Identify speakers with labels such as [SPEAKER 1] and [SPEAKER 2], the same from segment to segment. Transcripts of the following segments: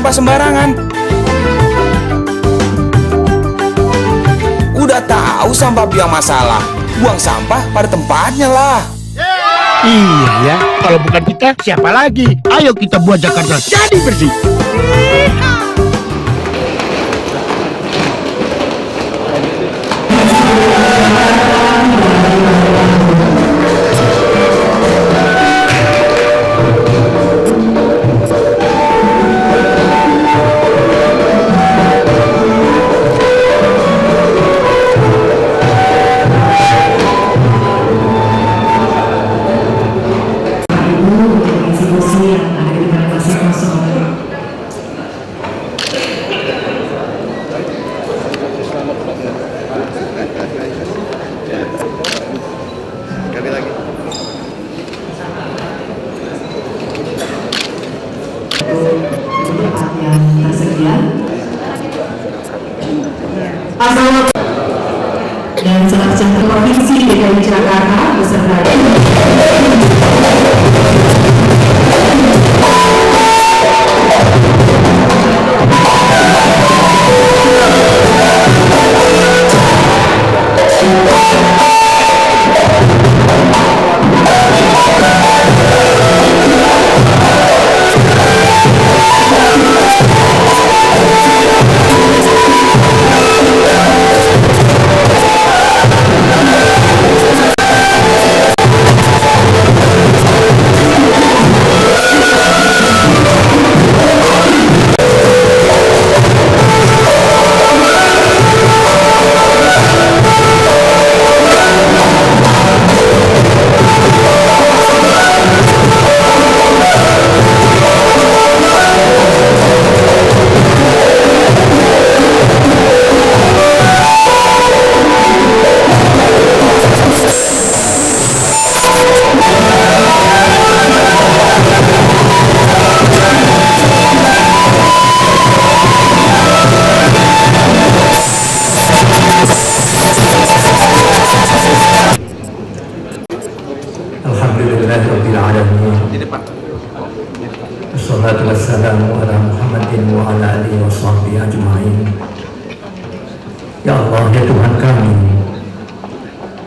[SPEAKER 1] sampah sembarangan. Udah tahu sampah biang masalah, buang sampah pada tempatnya lah.
[SPEAKER 2] Iya ya, kalau bukan kita siapa lagi? Ayo kita buat Jakarta jadi bersih.
[SPEAKER 3] Dan salah satu provinsi DKI Jakarta beserta
[SPEAKER 4] Wassalatu wassalamu ala Muhammadin wa ala alihi wa sahbihi ajma'in. Ya Allah, ya Tuhan kami,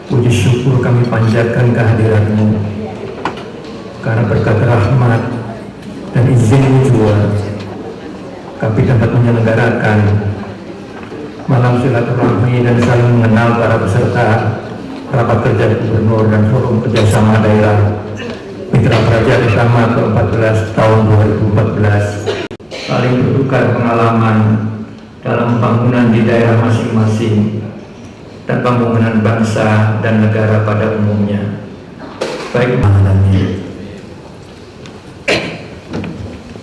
[SPEAKER 4] puji syukur kami panjatkan kehadiran-Mu, karena berkat rahmat dan izin-Mu juga kami dapat menyelenggarakan malam silaturahmi dan saling mengenal para peserta rapat kerja gubernur dan forum kerjasama daerah Mitra Praja Utama ke-14 tahun 2014, saling bertukar pengalaman dalam pembangunan di daerah masing-masing dan pembangunan bangsa dan negara pada umumnya. Baik pengalamannya.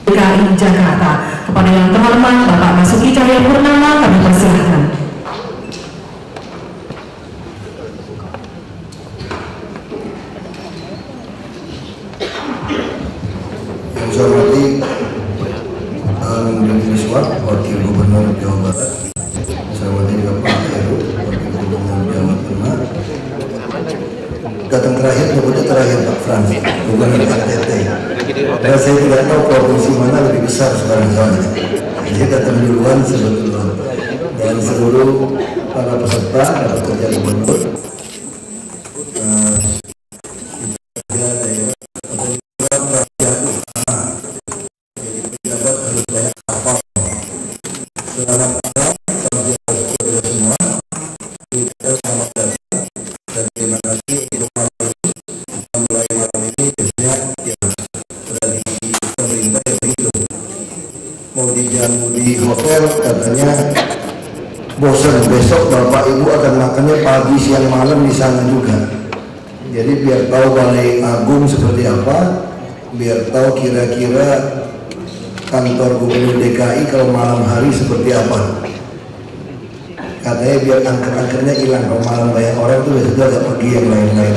[SPEAKER 3] DKI Jakarta, kepada yang terhormat Bapak Basuki Cahayapurnama kami persilahkan.
[SPEAKER 5] Yang saya hormati Menteri Riswat, Wakil Gubernur Jawa Barat, saya hormati juga Pak Heru, Wakil Gubernur Jawa Tengah. Datang terakhir, nyebutnya terakhir Pak Frans, bukan NTT. Dan saya tidak tahu provinsi mana lebih besar sekarang soalnya. Dia datang duluan sebetulnya. Dan seluruh para peserta dapat kerja gubernur. Mau dijamu di hotel katanya bosan, besok bapak ibu akan makannya pagi siang malam di sana juga. Jadi biar tahu Balai Agung seperti apa, biar tahu kira-kira kantor gubernur DKI kalau malam hari seperti apa. Katanya biar angker-angkernya hilang, kalau malam banyak orang tuh sudah agak pergi yang lain-lain.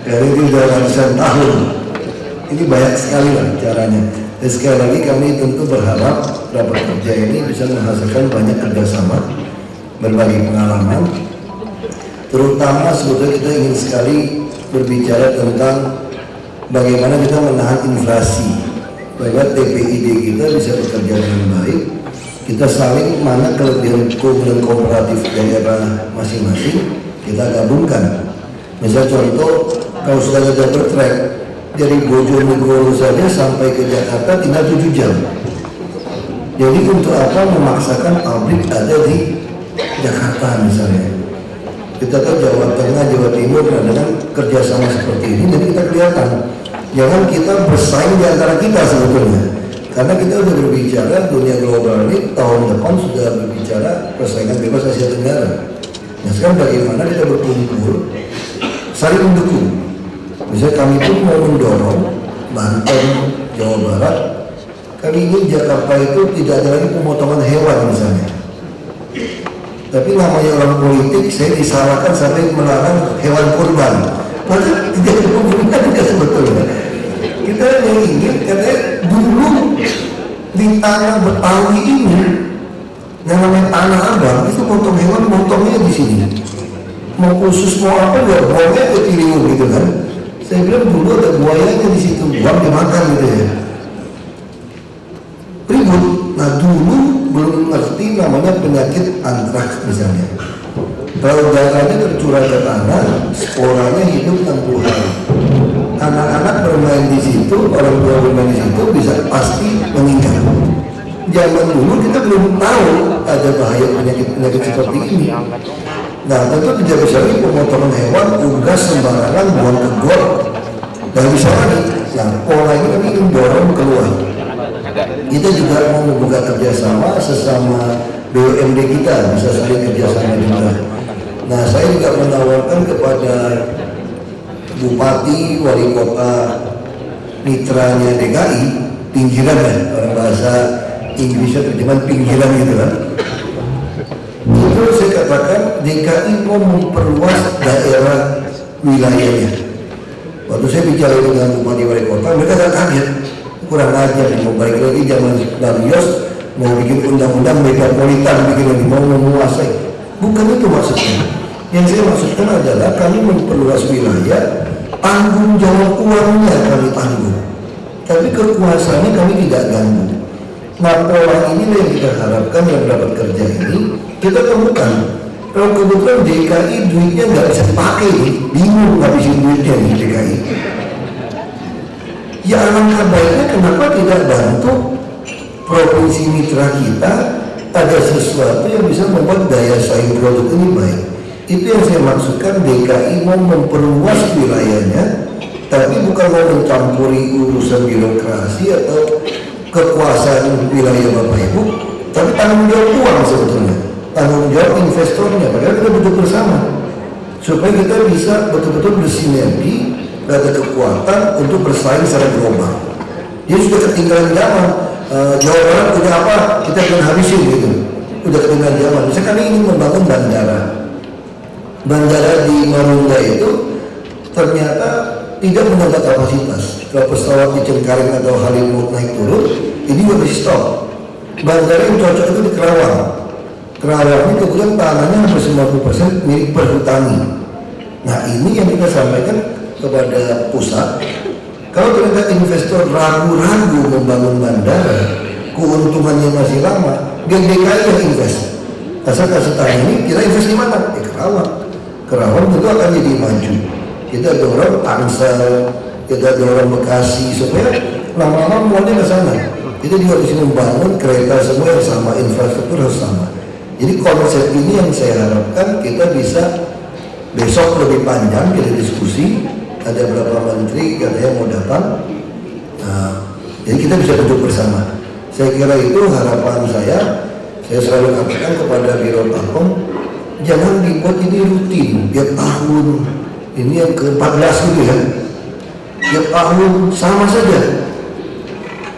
[SPEAKER 5] Dari itu sudah ratusan tahun. Ini banyak sekali lah caranya. Dan sekali lagi kami tentu berharap rapat kerja ini bisa menghasilkan banyak kerjasama, berbagi pengalaman. Terutama sebetulnya kita ingin sekali berbicara tentang bagaimana kita menahan inflasi. supaya TPID kita bisa bekerja dengan baik. Kita saling mana kelebihan keunggulan komparatif daerah masing-masing kita gabungkan. Misal contoh, kalau sudah ada double track dari Bojonegoro saja sampai ke Jakarta tinggal 7 jam. Jadi untuk apa memaksakan pabrik ada di Jakarta misalnya? Kita tahu Jawa Tengah, Jawa Timur kadang kerjasama seperti ini, jadi kita kelihatan. Jangan kita bersaing di antara kita sebetulnya. Karena kita sudah berbicara dunia global ini tahun depan sudah berbicara persaingan bebas Asia Tenggara. Nah sekarang bagaimana kita berkumpul, saling mendukung. Misalnya kami pun mau mendorong Banten, Jawa Barat. Kali ini Jakarta itu tidak ada lagi pemotongan hewan misalnya. Tapi namanya orang politik, saya disalahkan sampai melarang hewan kurban. Padahal tidak ada hubungannya juga sebetulnya. Kita yang ingin katanya dulu di tanah Betawi ini yang namanya Tanah Abang itu potong hewan potongnya di sini. Mau khusus mau apa ya buangnya ke Ciliwung gitu kan. Saya bilang dulu ada buayanya di situ, buang dimakan gitu ya. Ribut. Nah dulu belum ngerti namanya penyakit antraks misalnya. Kalau darahnya tercurah ke tanah, sporanya hidup 60 hari. Anak-anak bermain di situ, orang tua bermain di situ bisa pasti meninggal. Zaman dulu kita belum tahu ada bahaya penyakit seperti ini. Nah tentu tidak bisa lagi pemotongan hewan, unggas sembarangan, buang ke got, dan bisa lagi. Nah pola ini kami ingin dorong keluar. Kita juga mau membuka kerjasama sesama BUMD kita, bisa saling kerjasama juga. Nah saya juga menawarkan kepada Bupati, Wali Kota, mitranya DKI, pinggiran ya, orang bahasa Inggrisnya terjemahan pinggiran gitu kan. Itu saya katakan DKI mau memperluas daerah wilayahnya. Waktu saya bicara dengan Bupati Wali Kota, mereka agak kaget, kurang ajar, mau balik lagi zaman Darius, mau bikin undang-undang metropolitan, bikin lagi, mau menguasai. Bukan itu maksudnya. Yang saya maksudkan adalah kami memperluas wilayah, tanggung jawab uangnya kami tanggung, tapi kekuasaannya kami tidak ganggu. Nah pola inilah yang kita harapkan yang dapat kerja ini kita temukan. Kalau kebetulan DKI duitnya nggak bisa dipakai, bingung ngabisin duitnya di DKI. Ya alangkah baiknya kenapa tidak bantu provinsi mitra kita ada sesuatu yang bisa membuat daya saing produk ini baik. Itu yang saya maksudkan DKI mau memperluas wilayahnya, tapi bukan mau mencampuri urusan birokrasi atau kekuasaan wilayah Bapak Ibu, tapi tanggung jawab uang sebetulnya, tanggung jawab investornya. Padahal kita butuh bersama supaya kita bisa betul-betul bersinergi, ada kekuatan untuk bersaing secara global. Dia sudah ketinggalan zaman. Jawa Barat punya apa, kita akan habisin gitu. Udah ketinggalan zaman. Misalnya kami ingin membangun bandara di Marunda itu ternyata tidak menambah kapasitas. Kalau pesawat di Cengkareng atau Halim naik turun, ini nggak bisa stop. Bandara yang cocok itu di Kerawang. Kerawang ini kebetulan tanahnya hampir 90% milik perhutani. Nah ini yang kita sampaikan kepada pusat. Kalau ternyata investor ragu-ragu membangun bandara, keuntungannya masih lama, DKI yang invest. Asal kasih tanah ini, kita invest di mana? Di Kerawang. Kerawang tentu akan jadi maju. Kita dorong Tangsel, kita dorong Bekasi supaya lama-lama mulanya ke sana. Kita juga bisa membangun kereta semua yang sama, infrastruktur harus sama. Jadi konsep ini yang saya harapkan kita bisa besok lebih panjang kita diskusi. Ada beberapa menteri katanya mau datang. Nah, jadi kita bisa duduk bersama. Saya kira itu harapan saya. Saya selalu katakan kepada Biro Takom, jangan dibuat ini rutin tiap tahun. Ini yang ke-14 gitu ya. Tiap tahun sama saja.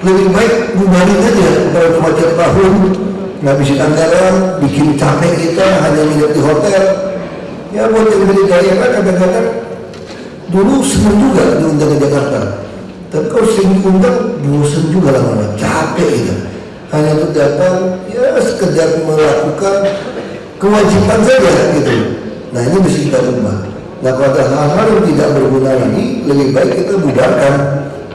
[SPEAKER 5] Lebih baik bubarin aja kalau cuma tiap tahun ngabisin anggaran, bikin capek kita hanya nginep di hotel. Ya buat yang dari daerah kadang-kadang dulu senang juga diundang ke Jakarta. Tapi kalau sering diundang bosan juga lama-lama, capek gitu. Hanya untuk datang ya sekedar melakukan kewajiban saja gitu. Nah ini mesti kita ubah. Nah kalau ada hal-hal yang tidak berguna lagi, lebih baik kita bubarkan.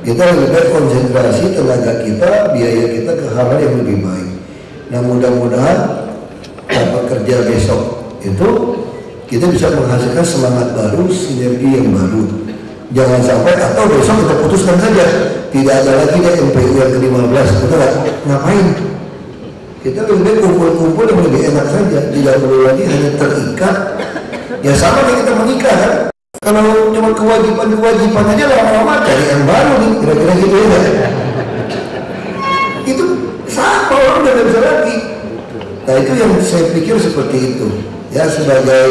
[SPEAKER 5] Kita lebih baik konsentrasi tenaga kita, biaya kita ke hal yang lebih baik. Nah mudah-mudahan dapat kerja besok itu kita bisa menghasilkan semangat baru, sinergi yang baru. Jangan sampai atau besok kita putuskan saja tidak ada lagi deh MPU yang ke-15, kita ngapain? Kita lebih baik kumpul-kumpul yang lebih enak saja, tidak perlu lagi hanya terikat. Ya sama kayak kita menikah kan? Kalau cuma kewajiban aja lama-lama cari yang baru nih, kira-kira gitu ya. Itu sama orang udah bisa lagi. Nah itu yang saya pikir seperti itu. Ya sebagai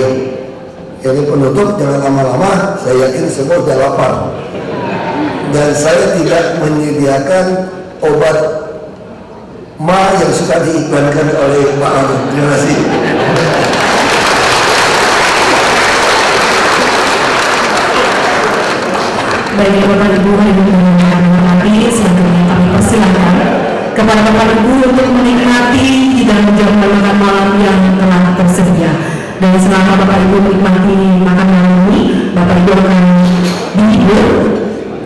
[SPEAKER 5] ini penutup, jangan lama-lama, saya yakin semua sudah lapar. Dan saya tidak menyediakan obat ma yang suka diiklankan oleh Pak Agung. Terima kasih.
[SPEAKER 3] Baik Bapak Ibu yang menghormati, selanjutnya kami persilakan kepada Bapak Ibu untuk menikmati hidangan jamuan makan malam yang telah tersedia. Dan selama Bapak Ibu menikmati makan malam ini, Bapak Ibu akan dihibur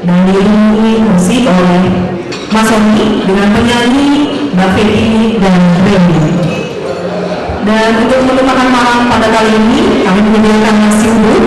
[SPEAKER 3] dan diiringi musik oleh Mas Oni dengan penyanyi Mbak Feni dan Remy. Dan untuk menu makan malam pada kali ini kami menyediakan nasi uduk,